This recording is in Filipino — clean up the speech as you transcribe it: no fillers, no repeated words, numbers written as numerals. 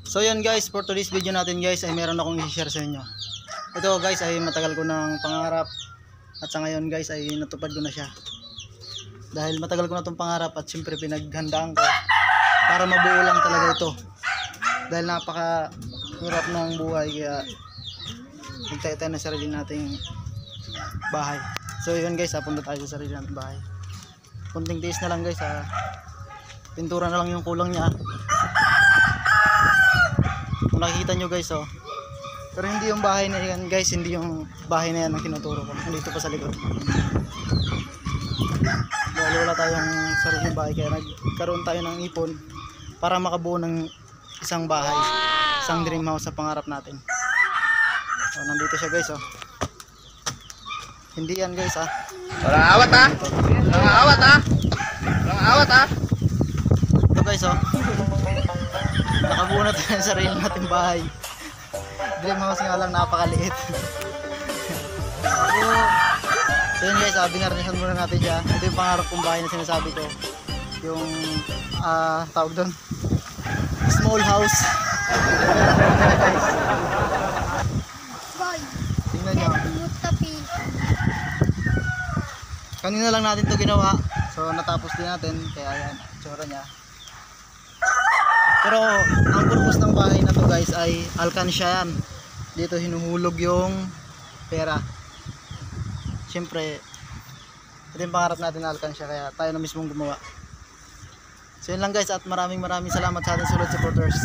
So yun guys, for today's video natin guys ay meron akong i-share sa inyo. Ito guys ay matagal ko ng pangarap at sa ngayon guys ay natupad ko na siya. Dahil matagal ko na itong pangarap at siyempre pinaghandaan ko para mabuo lang talaga ito. Dahil napaka hirap ng buhay kaya nagtayo-tayo na sarili nating bahay. So yun guys, punta tayo sa sarili nating bahay. Kunting tiis na lang guys, pintura na lang yung kulang niya. Kung nakikita nyo guys pero hindi yung bahay na yan guys, hindi yung bahay na yan ang tinuturo ko, nandito pa sa likod. Dahil wala tayong sariling bahay kaya nagkaroon tayo ng ipon para makabuo ng isang bahay, isang dream house sa pangarap natin. So nandito siya guys hindi yan guys walang awat walang awat walang awat ito guys nakabuo na tayo ng sarili nating bahay. Dream house nga lang, napakaliit. So yun guys, binarnisan muna natin siya. Ito yung pangarap kong bahay na sinasabi ko, yung tawag doon, small house. Tingnan nyo, kanina lang natin to ginawa, so natapos din natin, kaya yan, tsura nya. Pero ang purpose ng bahay na to guys ay alkansya yan. Dito hinuhulog yung pera. Siyempre ito yung pangarap natin na alkansya, kaya tayo na mismong gumawa. So yun lang guys, at maraming salamat sa ating solid supporters.